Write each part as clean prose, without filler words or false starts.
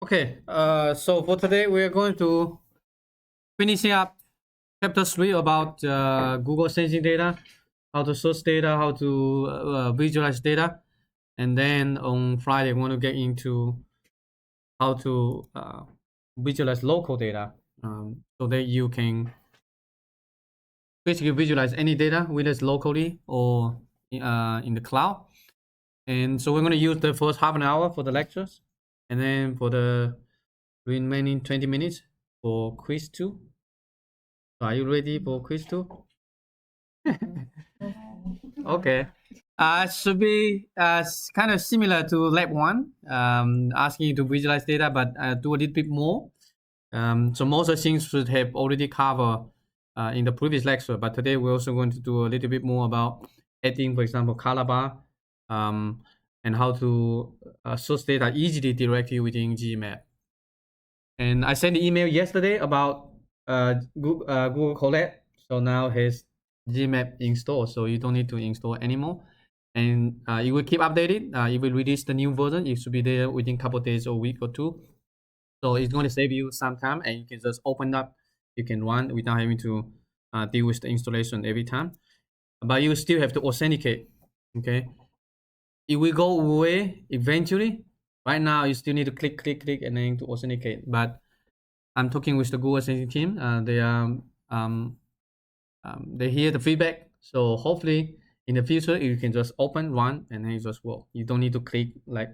Okay, so for today we are going to finishing up chapter 3 about Google sensing data, how to source data, how to visualize data, and then on Friday we want to get into how to visualize local data, so that you can basically visualize any data, whether it's locally or in the cloud. And so we're going to use the first half an hour for the lectures, and then for the remaining 20 minutes for quiz 2. So are you ready for quiz 2? Okay. Should be kind of similar to lab 1, asking you to visualize data, but do a little bit more. So most of the things should have already covered in the previous lecture, but today we're also going to do a little bit more about adding, for example, color bar, and how to source data easily directly within GMap. And I sent an email yesterday about Google Colab. So now has GMap installed, so you don't need to install anymore. And it will keep updated. It will release the new version. It should be there within a couple of days or a week or two. So it's going to save you some time, and you can just open up. You can run without having to deal with the installation every time. But you still have to authenticate. Okay, it will go away eventually. Right now, you still need to click, and then to authenticate. But I'm talking with the Google Sensing team. They hear the feedback. So hopefully in the future you can just open, run, and then it just work. You don't need to click like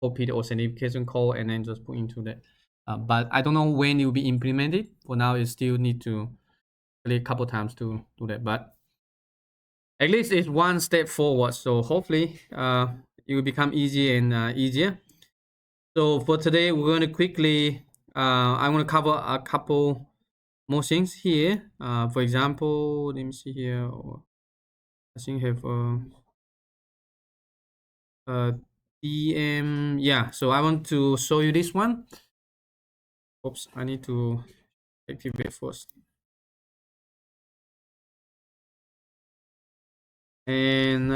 copy the authentication code and then just put into that. But I don't know when it will be implemented. For now, you still need to click a couple times to do that. But at least it's one step forward. So hopefully it will become easier and easier. So for today, we're going to quickly, I want to cover a couple more things here. For example, let me see here. I think I have DM. Yeah, so I want to show you this one. Oops, I need to activate first. And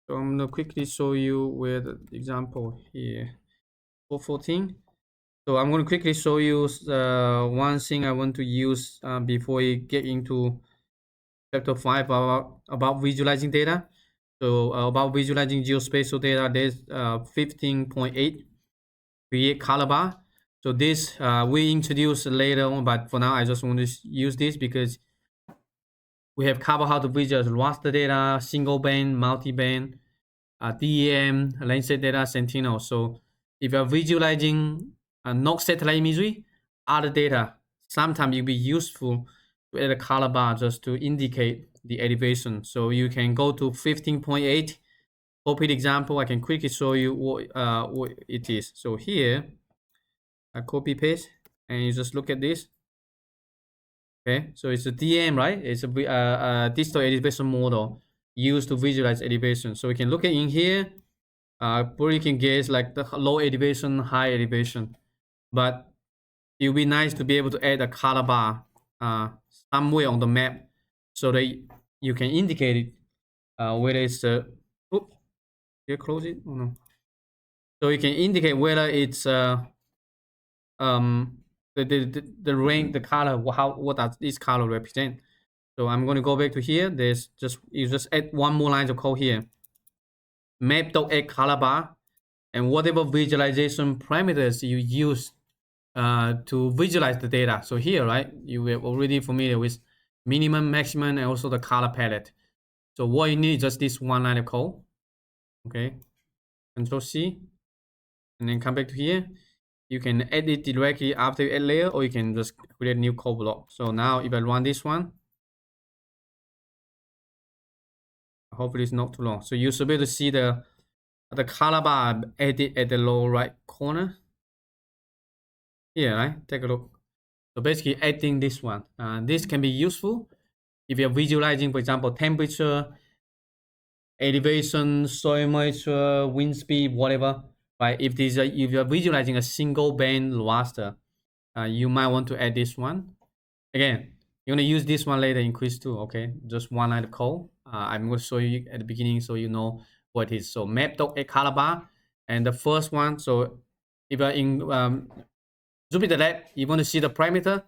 so I'm gonna quickly show you where the example here. 414. So I'm going to quickly show you one thing I want to use before we get into chapter 5 about visualizing data. So about visualizing geospatial data, there's 15.8 create color bar. So this we introduce later on, but for now I just want to use this because we have covered how to visualize raster data, single band, multi-band, DEM, Landsat data, Sentinel. So if you're visualizing not satellite imagery, other data, sometimes it'll be useful to add a color bar just to indicate the elevation. So you can go to 15.8. Copy the example. I can quickly show you what it is. So here, I copy paste, and you just look at this. Okay, so it's a DM, right? It's a digital elevation model used to visualize elevation. So we can look at in here. Probably you can guess like the low elevation, high elevation, but it would be nice to be able to add a color bar somewhere on the map so that you can indicate it whether it's oops, here close it. Oh no. So you can indicate whether it's the range, the color, what does this color represent. So I'm going to go back to here. There's you just add one more line of code here. Map.add color bar, and whatever visualization parameters you use to visualize the data. So here, right, you are already familiar with minimum, maximum, and also the color palette. So what you need is just this one line of code. Okay, Control C, and then come back to here. You can edit directly after you add layer, or you can just create a new code block. So now if I run this one, hopefully it's not too long. So you should be able to see the color bar edit at the lower right corner. Here, right? Take a look. So basically adding this one. This can be useful if you're visualizing, for example, temperature, elevation, soil moisture, wind speed, whatever. Right? If you're visualizing a single band raster, you might want to add this one. Again, you're gonna use this one later in quiz 2. Okay, just one line of code. I'm gonna show you at the beginning so you know what it is. So map.add color bar, And the first one, so if you're in Jupyter Lab, you want to see the parameter,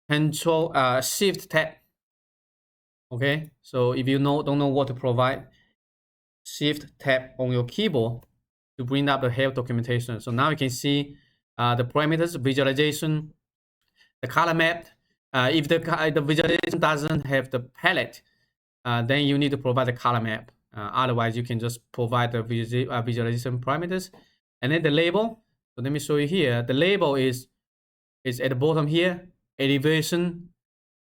control shift tab. Okay, so if you don't know what to provide, shift tab on your keyboard to bring up the help documentation. So now you can see the parameters, visualization, the color map. If the visualization doesn't have the palette, then you need to provide the color map. Otherwise, you can just provide the visualization parameters. And then the label. So let me show you here. The label is at the bottom here, elevation,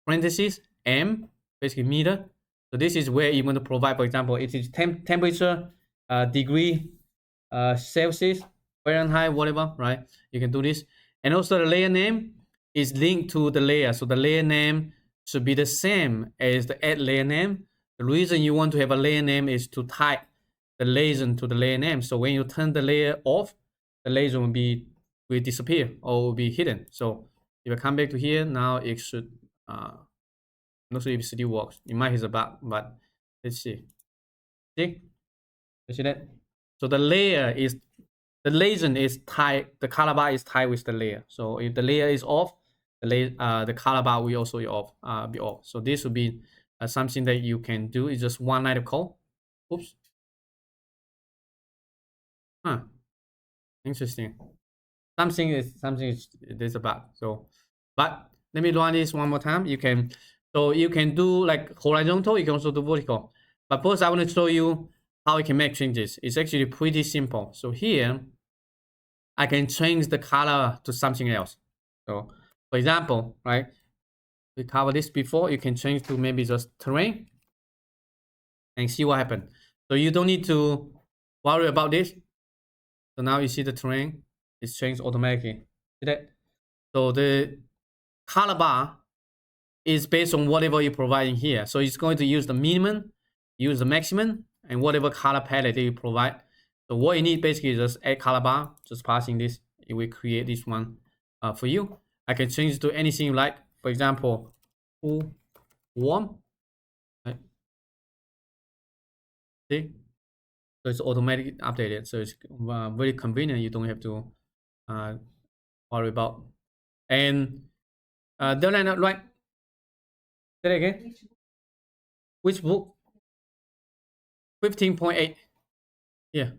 parentheses, m, basically meter. So this is where you want to provide, for example, it is temperature, degree, Celsius, Fahrenheit, whatever, right? You can do this. And also the layer name is linked to the layer. So the layer name should be the same as the add layer name. The reason you want to have a layer name is to tie the legend to the layer name. So when you turn the layer off, the legend will disappear or will be hidden. So if I come back to here, now it should, I'm not sure if it still works. It might hit a bug, but let's see. See? You see that? So the legend is tied, the color bar is tied with the layer. So if the layer is off, the color bar will also be off. So this would be something that you can do. It's just one line of code. Oops. Huh. Interesting. There's a bug. So, but let me run this one more time. You can do like horizontal. You can also do vertical. But first, I want to show you how you can make changes. It's actually pretty simple. So here, I can change the color to something else. So, for example, right, we covered this before. You can change to maybe just terrain and see what happens. So you don't need to worry about this. So now you see the terrain is changed automatically. See that? So the color bar is based on whatever you're providing here. So it's going to use the minimum, use the maximum, and whatever color palette that you provide. So what you need basically is just add color bar, just passing this. It will create this one for you. I can change it to anything you like. For example, cool, warm. Right? See? So it's automatically updated. So it's very convenient. You don't have to uh, worry about. And then I not right. Say that again. Which book? 15.8. Yeah.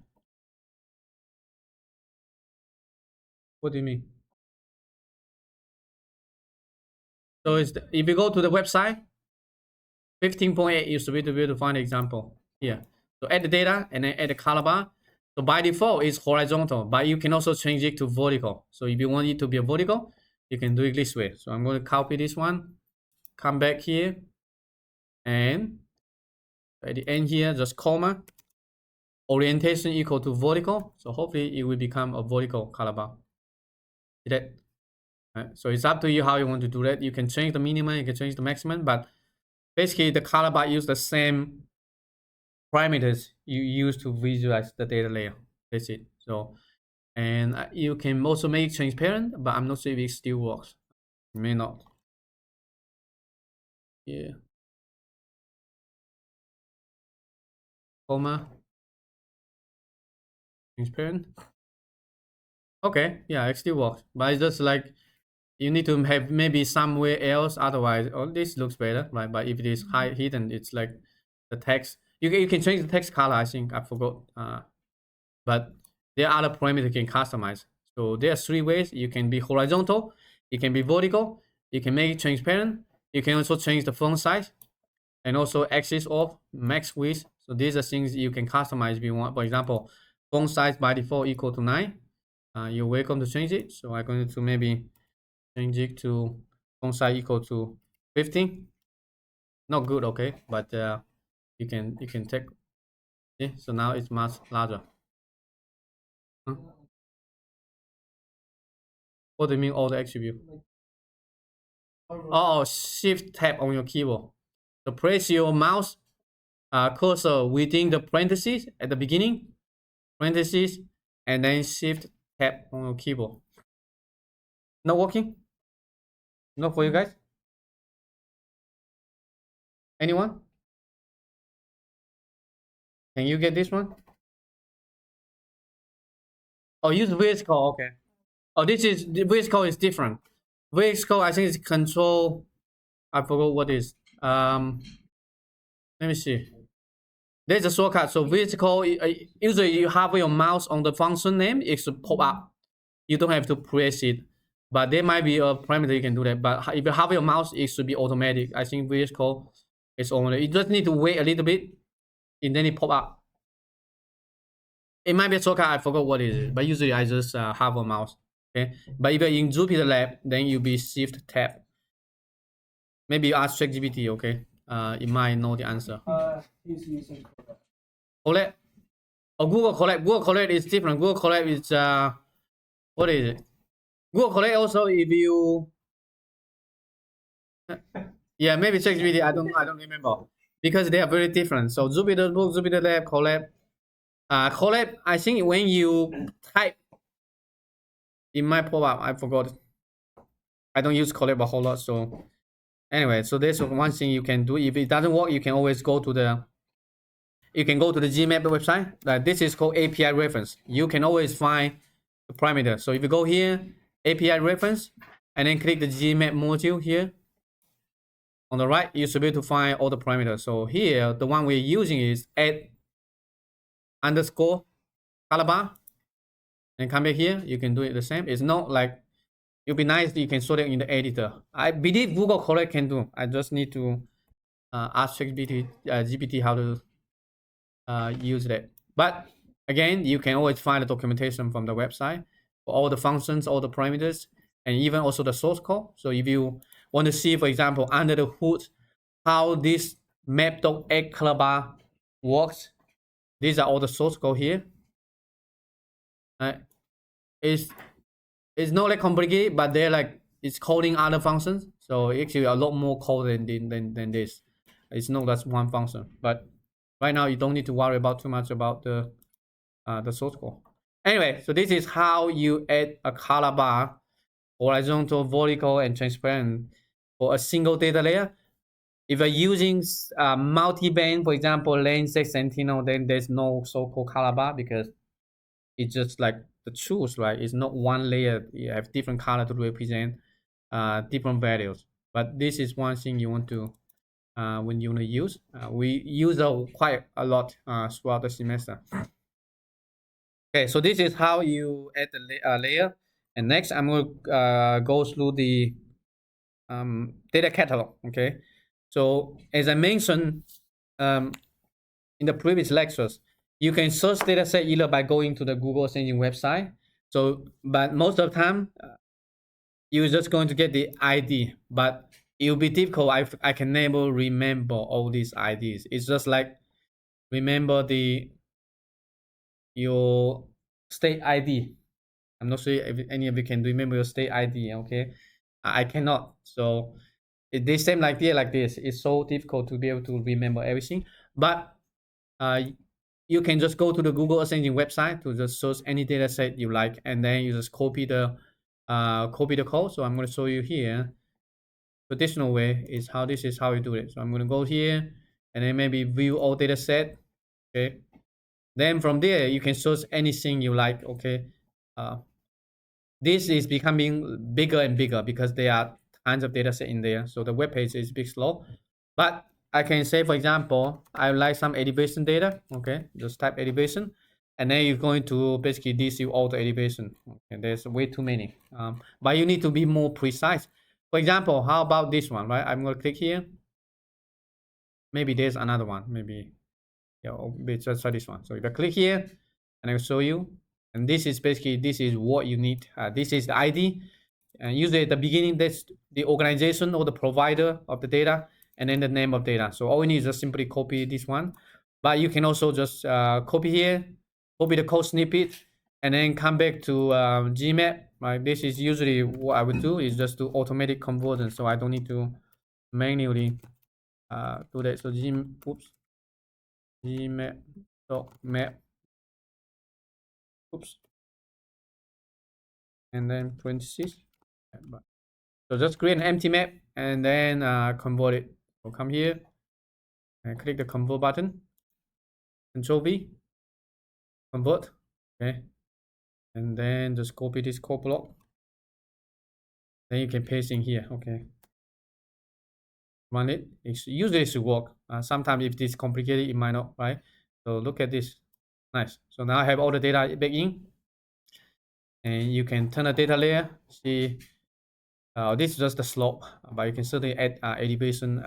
What do you mean? So if you go to the website, 15.8 you should be able to find the example here. So add the data and then add the color bar. So by default, it's horizontal, but you can also change it to vertical. So if you want it to be a vertical, you can do it this way. So I'm going to copy this one, come back here, and at the end here, just comma, orientation equal to vertical. So hopefully it will become a vertical color bar. See that? Right. So it's up to you how you want to do that. You can change the minimum, you can change the maximum, but basically the color bar use the same parameters you use to visualize the data layer. That's it. So, and you can also make it transparent, but I'm not sure if it still works. It may not. Yeah. Comma. Transparent. Okay. Yeah, it still works, but it's just like you need to have maybe somewhere else. Otherwise, oh, this looks better, right? But if it is high hidden, it's like the text. You can change the text color. I think I forgot. But there are other parameters you can customize. So there are three ways. You can be horizontal, you can be vertical, you can make it transparent, you can also change the font size, and also axis of max width. So these are things you can customize if you want. For example, font size by default equal to 9. You're welcome to change it. So I'm going to maybe change it to font size equal to 15. Not good, okay, but you can take. Okay, so now it's much larger. Huh? What do you mean all the attribute? Oh, shift tab on your keyboard. So place your mouse cursor within the parentheses at the beginning, parentheses, and then shift tab on your keyboard. Not working? Not for you guys? Anyone? Can you get this one? Oh, use VS Code. Okay. Oh, this is the VS Code is different. VS Code, I think it's control. I forgot what is. Let me see. There's a shortcut. So VS Code, usually you have your mouse on the function name, it should pop up. You don't have to press it. But there might be a parameter you can do that. But if you have your mouse, it should be automatic. I think VS Code is only. You just need to wait a little bit, and then it pop up. It might be a shortcut. I forgot what it is. But usually I just have a mouse. Okay. But if you're in Jupyter Lab, then you'll be Shift Tab. Maybe you ask ChatGPT. Okay. It might know the answer. He's using Colette. Oh, Google Colette. Google Colette is different. Google Colette is what is it? Google Colette also if you yeah maybe ChatGPT. I don't remember because they are very different. So Jupyter Book, Jupyter Lab, Colette. Colette. I think when you type, it might pop up. I forgot. I don't use Colette a whole lot. So anyway, so there's one thing you can do. If it doesn't work, you can always go to the GMap website. This is called API reference. You can always find the parameter. So if you go here, API reference, and then click the GMap module here. On the right, you should be able to find all the parameters. So here, the one we're using is add underscore color bar. And come back here, you can do it the same. It's not like, it'll be nice you can sort it in the editor. I believe Google Colette can do. I just need to ask GPT how to use that. But again, you can always find the documentation from the website for all the functions, all the parameters, and even also the source code. So if you want to see, for example, under the hood, how this map.add color bar works, these are all the source code here. It's not like complicated, but they're like it's coding other functions. So actually a lot more code than this. It's not just one function, but right now you don't need to worry about too much about the source code. Anyway, so this is how you add a color bar, horizontal, vertical, and transparent for a single data layer. If you're using multi-band, for example, lane 6 Sentinel, then there's no so-called color bar because it's just like the truth, right? It's not one layer. You have different color to represent different values. But this is one thing you want to when you want to use. We use quite a lot throughout the semester. Okay, so this is how you add the layer. And next, I'm going to go through the data catalog. Okay, so as I mentioned in the previous lectures, you can search dataset either by going to the Google Engine website. So, but most of the time, you're just going to get the ID, but it will be difficult. I can never remember all these IDs. It's just like remember your state ID. I'm not sure if any of you can remember your state ID. Okay, I cannot. So they same idea like this. It's so difficult to be able to remember everything. But you can just go to the Google Engine website to just search any data set you like, and then you just copy the code. So I'm going to show you here. Traditional way is how this is how you do it. So I'm going to go here and then maybe view all data set. Okay. Then from there you can search anything you like. Okay. This is becoming bigger and bigger because there are tons of data set in there. So the web page is a bit slow. But I can say, for example, I like some elevation data. Okay, just type elevation, and then you're going to basically this you all the elevation. Okay, there's way too many. But you need to be more precise. For example, how about this one? Right, I'm going to click here. Maybe there's another one. Maybe yeah, just try this one. So if I click here, and I'll show you, and this is basically this is what you need. This is the ID, and usually at the beginning that's the organization or the provider of the data, and then the name of data. So all we need is just simply copy this one, but you can also just copy here, copy the code snippet, and then come back to GMap. Right, this is usually what I would do is just do automatic conversion, so I don't need to manually do that. So GMap map, oops, and then parentheses. So just create an empty map and then convert it. So come here and click the convert button. Control V, convert. Okay, and then just copy this code block. Then you can paste in here. Okay, run it. Usually it should work. Sometimes if it's complicated, it might not, right? So look at this. Nice. So now I have all the data back in, and you can turn the data layer. See, this is just the slope, but you can certainly add elevation,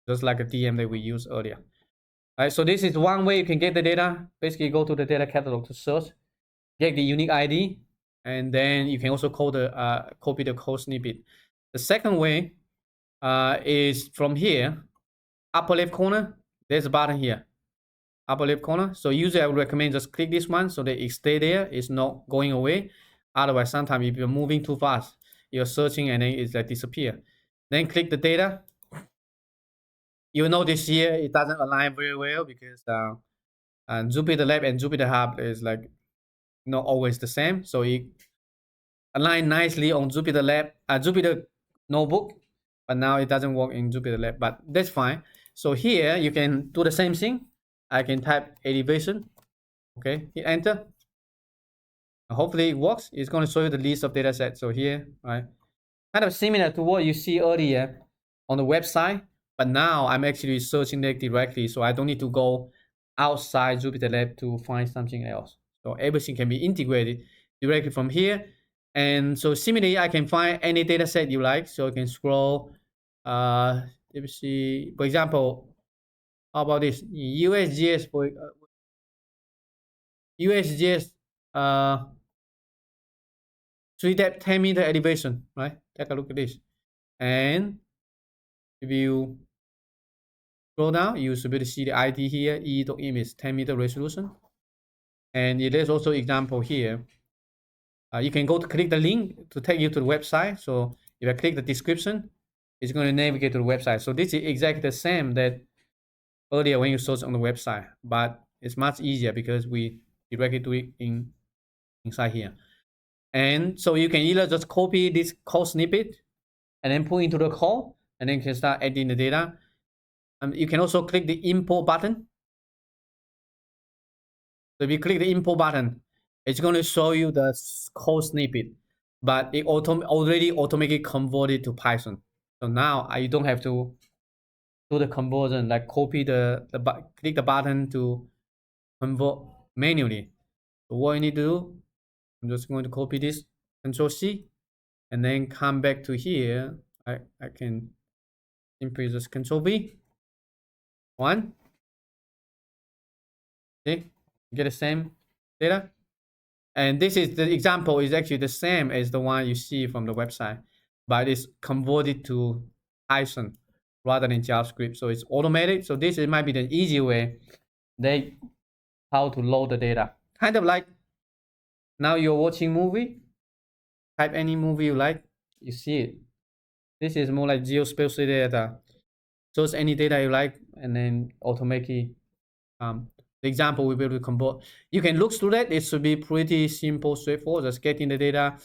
just like a DM that we used earlier. All right, so this is one way you can get the data. Basically, go to the data catalog to search, get the unique ID, and then you can also copy the code snippet. The second way is from here, upper left corner. There's a button here, upper left corner. So usually I would recommend just click this one so that it stay there. It's not going away. Otherwise, sometimes if you're moving too fast, you're searching and then it's like disappear. Then click the data. You notice here it doesn't align very well because Jupyter Lab and Jupyter Hub is like not always the same. So it align nicely on Jupyter Lab, Jupyter Notebook, but now it doesn't work in Jupyter Lab, but that's fine. So here you can do the same thing. I can type elevation. Okay, hit enter. Hopefully it works. It's going to show you the list of data sets. So here, right, kind of similar to what you see earlier on the website, but now I'm actually searching it directly, so I don't need to go outside Jupyter Lab to find something else. So everything can be integrated directly from here. And so similarly, I can find any data set you like. So you can scroll. Let me see. For example, how about this USGS for USGS 3-depth 10-meter elevation, right? Take a look at this. And if you scroll down, you should be able to see the ID here, e.image 10-meter resolution. And there's also example here. You can go to click the link to take you to the website. So if I click the description, it's going to navigate to the website. So this is exactly the same that earlier when you search on the website, but it's much easier because we directly do it inside here. And so you can either just copy this code snippet and then put into the code, and then you can start adding the data. You can also click the import button. So if you click the import button, it's going to show you the code snippet, but it already automatically converted to Python. So now you don't have to do the conversion, like copy click the button to convert manually. So what you need to do, I'm just going to copy this, Control C, and then come back to here. I can simply just Control V. One. See, get the same data. And this is the example is actually the same as the one you see from the website, but it's converted to Python rather than JavaScript. So it's automated. So this might be the easy way how to load the data. Kind of like now you're watching movie, type any movie you like, you see it. This is more like geospatial data. Choose any data you like and then automatically the example we'll be able to convert. You can look through that. It should be pretty simple, straightforward. Just getting the data,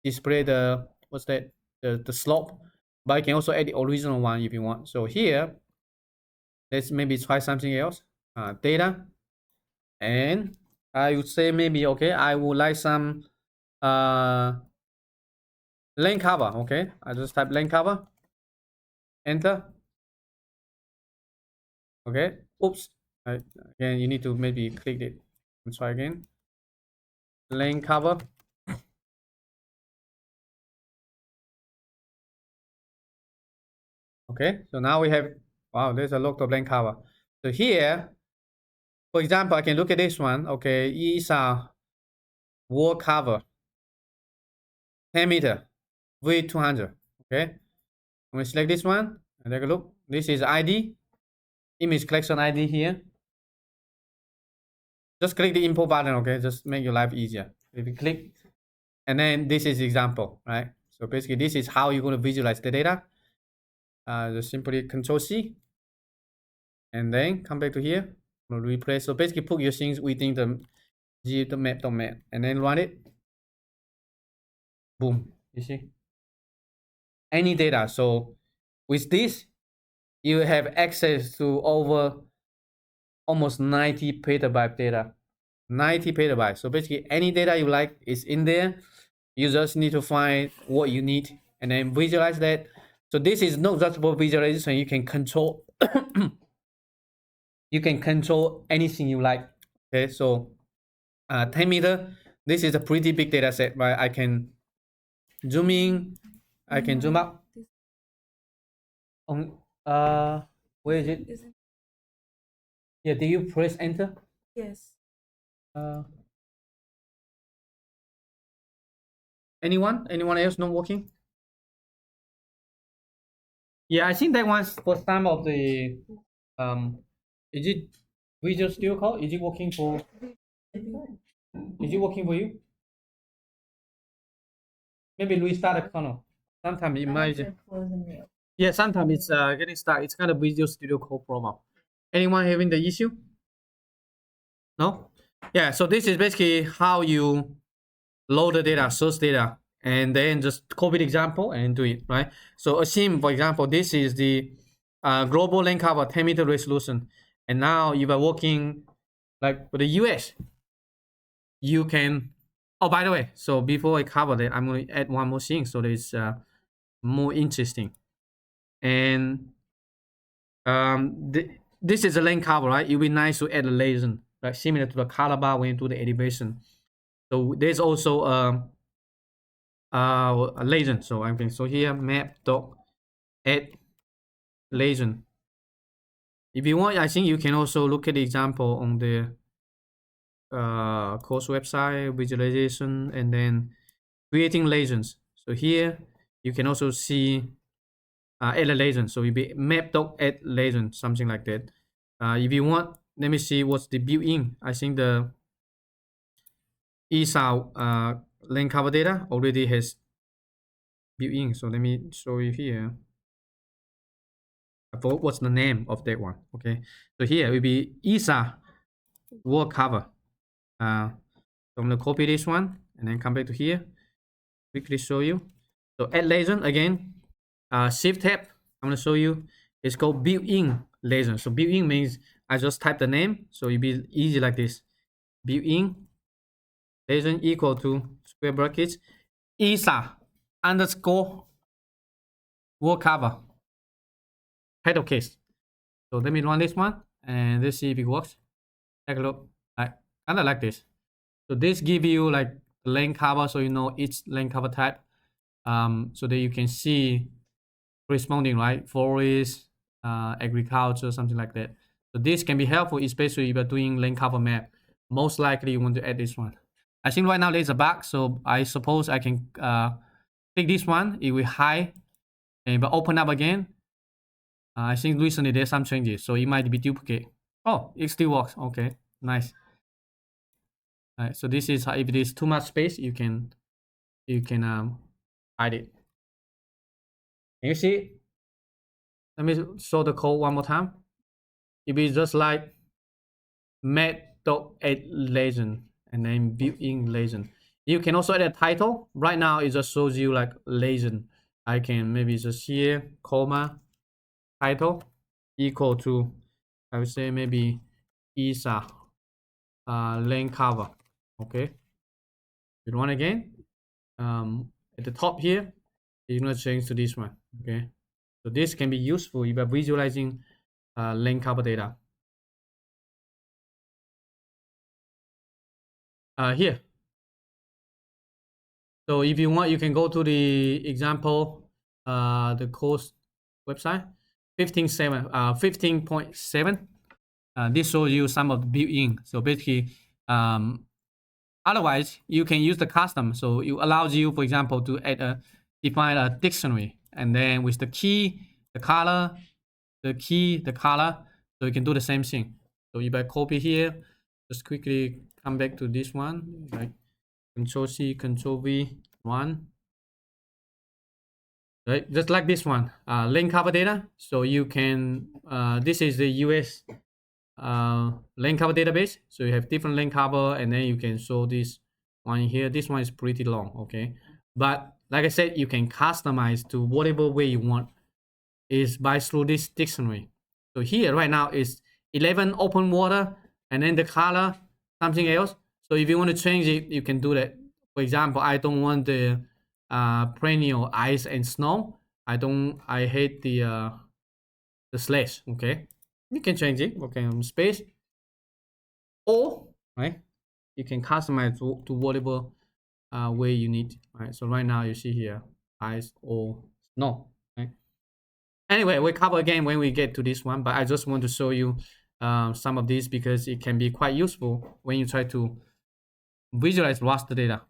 display the the slope, but you can also add the original one if you want. So here, let's maybe try something else. Data, and I would say maybe okay. I would like some lane cover. Okay, I just type lane cover. Enter. Okay. Oops. Again, you need to maybe click it and try again. Lane cover. Okay, so now we have, wow, there's a lot of lane cover. So here, for example, I can look at this one. Okay, is a wall cover, 10 meter, V200. Okay, I'm gonna select this one and take a look. This is ID, image collection ID here. Just click the import button, okay? Just make your life easier. If you click, and then this is example, right? So basically this is how you're gonna visualize the data. Just simply Control C, and then come back to here, replace. So basically put your things within the map domain, and then run it. Boom, you see? Any data. So with this, you have access to over almost 90 petabyte data. 90 petabytes. So basically any data you like is in there. You just need to find what you need and then visualize that. So this is not just for visualization. You can control you can control anything you like. Okay, so 10 meter. This is a pretty big data set, right? I can zoom in, I can zoom out. On where is it? Yeah, did you press enter? Yes. Uh, anyone else not working? Yeah, I think that one's for some of the is it Visual Studio Code? Is it working for you? Maybe restart the kernel. Sometimes it might yeah, sometimes it's getting stuck. It's kind of Visual Studio Code problem. Anyone having the issue? No? Yeah, so this is basically how you load the data, source data, and then just copy the example and do it, right? So assume, for example, this is the global lane cover 10-meter resolution. And now if you're working like for the US, you can, oh, by the way, so before I cover that, I'm going to add one more thing so that it's more interesting. And this is a lane cover, right? It would be nice to add a legend, like similar to the color bar when you do the elevation. So there's also a legend. So I'm going so here map dot add legend. If you want, I think you can also look at the example on the course website, visualization, and then creating legends. So here you can also see add a legend. So it be map dot add legend, something like that. If you want, let me see what's the built-in. I think the ESA lane cover data already has built-in. So let me show you here. I forgot what's the name of that one. Okay, so here will be ESA word cover. So I'm gonna copy this one and then come back to here. Quickly show you. So add legend again. Shift tab. I'm gonna show you. It's called built-in legend. So built-in means I just type the name, so it'll be easy like this. Built-in legend equal to square brackets ESA underscore word cover title case. So let me run this one and let's see if it works. Take a look. Like kind of like this. So this give you like lane cover, so you know each lane cover type. So that you can see corresponding, right? Forest, agriculture, something like that. So this can be helpful, especially if you're doing lane cover map. Most likely you want to add this one. I think right now there's a bug, so I suppose I can click this one. It will hide, and but open up again. I think recently there's some changes, so it might be duplicate. Oh, it still works. Okay, nice. All right, so this is how, if it is too much space, you can hide it. Can you see? Let me show the code one more time. It is just like add legend and then built-in legend. You can also add a title. Right now it just shows you like legend. I can maybe just here comma title equal to, I would say maybe ESA lane cover. Okay. You run again. At the top here, you're gonna change to this one. Okay. So this can be useful if you're visualizing lane cover data. Here. So if you want, you can go to the example, the course website, 15.7. This shows you some of the built-in. So basically, otherwise you can use the custom. So it allows you, for example, to define a dictionary, and then with the key, the color, the key, the color. So you can do the same thing. So if I copy here, just quickly come back to this one, like Control C, Control V, one. Right, just like this one, lane cover data. So you can, this is the US lane cover database. So you have different lane cover, and then you can show this one here. This one is pretty long, okay? But like I said, you can customize to whatever way you want is by through this dictionary. So here right now is 11 open water, and then the color something else. So if you want to change it, you can do that. For example, I don't want the perennial ice and snow. I hate the slash. Okay, you can change it. Okay, space, or right, you can customize to whatever way you need. Right. So right now you see here ice or snow. Right. Anyway, we cover again when we get to this one, but I just want to show you some of these because it can be quite useful when you try to visualize raster data.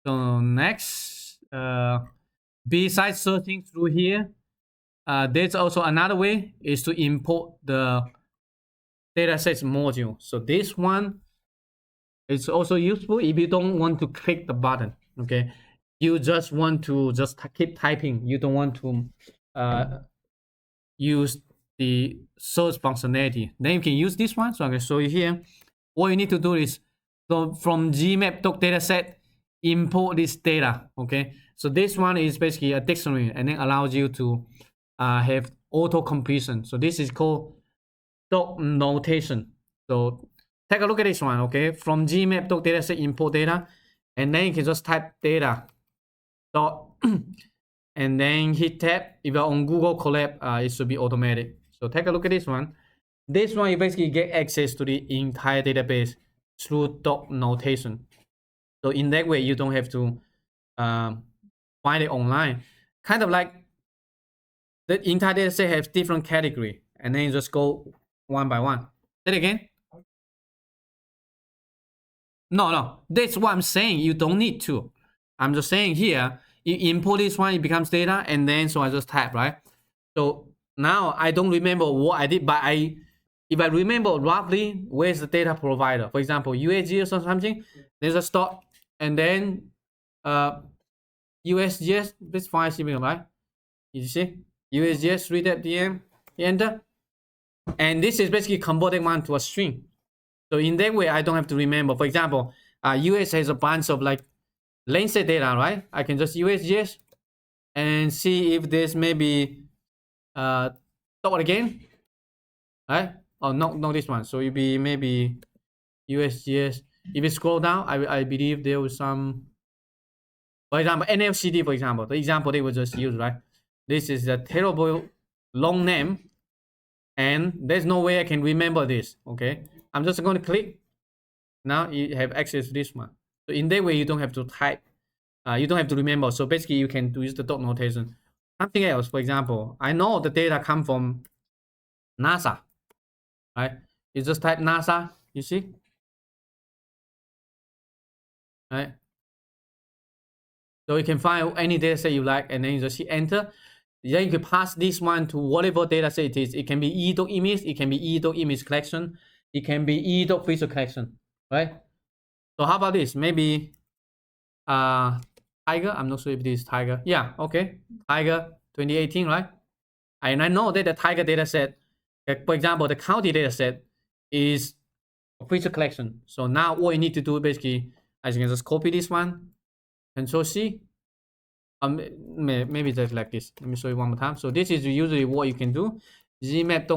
So next, besides searching through here, there's also another way is to import the datasets module. So this one is also useful if you don't want to click the button. Okay, you just want to just keep typing. You don't want to use the search functionality. Then you can use this one. So I'm going to show you here. What you need to do is so from gmap.dataset, import this data. Okay, so this one is basically a dictionary and then allows you to have auto completion. So this is called doc notation. So take a look at this one. Okay, from gmap.dataset, import data, and then you can just type data dot and then hit tab. If you're on Google Colab, it should be automatic. So take a look at this one. This one, you basically get access to the entire database through doc notation. So in that way, you don't have to find it online. Kind of like the entire dataset has different category, and then you just go one by one. Say it again. No, that's what I'm saying. You don't need to. I'm just saying here, you import this one, it becomes data, and then so I just type, right? So now I don't remember what I did, but if I remember roughly where's the data provider, for example, USGS or something, there's a stop, and then USGS, this file shipping, right? You see, USGS read.dm, enter, and this is basically converting one to a string. So in that way, I don't have to remember. For example, US has a bunch of like length data, right? I can just USGS and see if there's maybe dot again, right? Oh, not this one. So it'd be maybe USGS. If you scroll down, I believe there was some, for example, NLCD, for example, the example they would just use, right? This is a terrible long name, and there's no way I can remember this. Okay, I'm just going to click. Now you have access to this one. So in that way, you don't have to type. You don't have to remember. So basically, you can use the dot notation. Something else, for example, I know the data come from NASA, right? You just type NASA, you see, right? So you can find any data set you like, and then you just hit enter. Then you can pass this one to whatever data set it is. It can be e-doc.image, it can be e-doc.image collection, it can be e-doc.feature collection, right? So how about this? Maybe Tiger. I'm not sure if this is Tiger. Yeah, okay. Tiger 2018, right? And I know that the Tiger dataset, for example, the county dataset is a feature collection. So now what you need to do basically, as you can just copy this one, Control C. Maybe just like this. Let me show you one more time. So this is usually what you can do. Gmap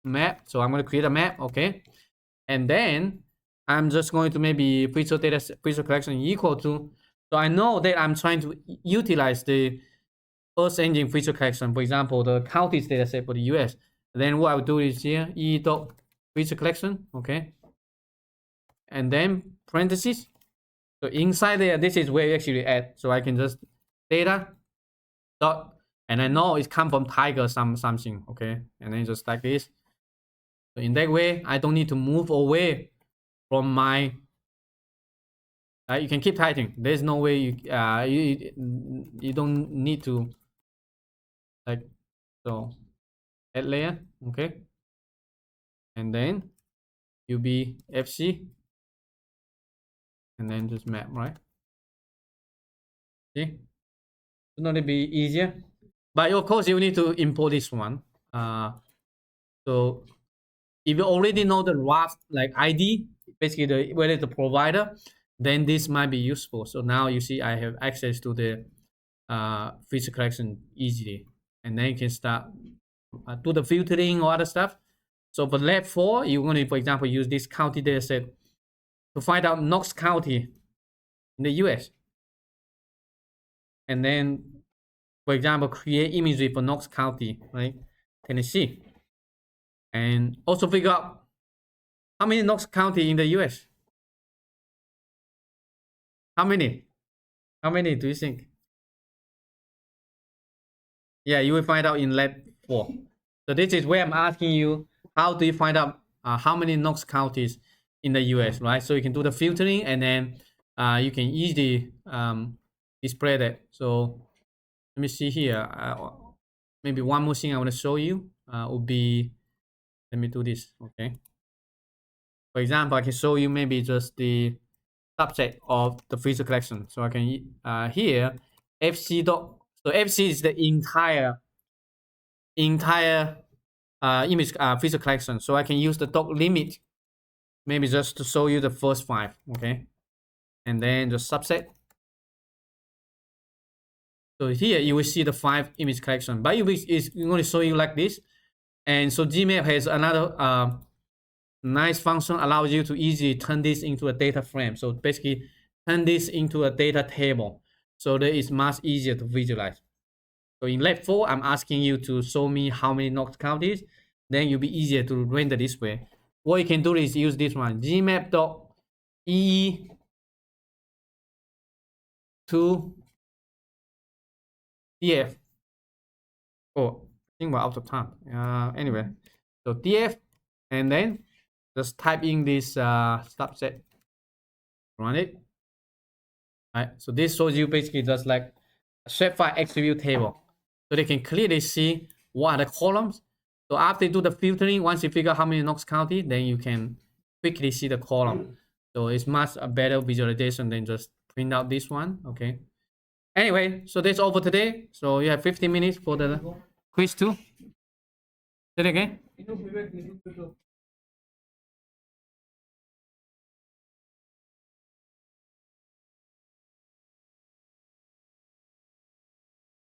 map. So I'm going to create a map, okay, and then I'm just going to maybe feature collection equal to. So I know that I'm trying to utilize the Earth engine feature collection, for example, the counties dataset for the US. Then what I would do is here e dot feature collection, okay, and then parentheses. So inside there, this is where you actually add. So I can just data dot, and I know it come from Tiger something, okay, and then just like this. So in that way, I don't need to move away from my. You can keep typing. There's no way you don't need to like so add layer, okay, and then UB FC, and then just map, right? See, it's not to be easier, but of course you need to import this one. So if you already know the rough like ID, basically whether the provider, then this might be useful. So now you see I have access to the feature collection easily, and then you can start do the filtering or other stuff. So for lab 4, you're going to, for example, use this county data set to find out Knox County in the US. And then, for example, create imagery for Knox County, right? Tennessee. And also figure out how many Knox County in the US. How many? How many do you think? Yeah, you will find out in lab 4. So this is where I'm asking you, how do you find out how many Knox counties in the US, right? So you can do the filtering, and then you can easily display that. So let me see here. Maybe one more thing I want to show you would be, let me do this, okay? For example, I can show you maybe just the subset of the feature collection. So I can here FC dot. So FC is the entire image feature collection. So I can use the dot limit, maybe just to show you the first 5, okay? And then the subset. So here you will see the 5 image collection, but it's going to show you like this. And so Gmap has another nice function, allows you to easily turn this into a data frame. So basically turn this into a data table, so that it's much easier to visualize. So in lab 4, I'm asking you to show me how many Knox counties, then it'll be easier to render this way. What you can do is use this one, gmap.e to df. Oh, I think we're out of time. Anyway, so df, and then just type in this subset, run it. All right, so this shows you basically just like a shapefile attribute table, so they can clearly see what are the columns. So after you do the filtering, once you figure out how many Knox County, then you can quickly see the column. So it's much a better visualization than just print out this one, okay? Anyway, so that's all for today. So you have 15 minutes for the quiz 2. Say it again.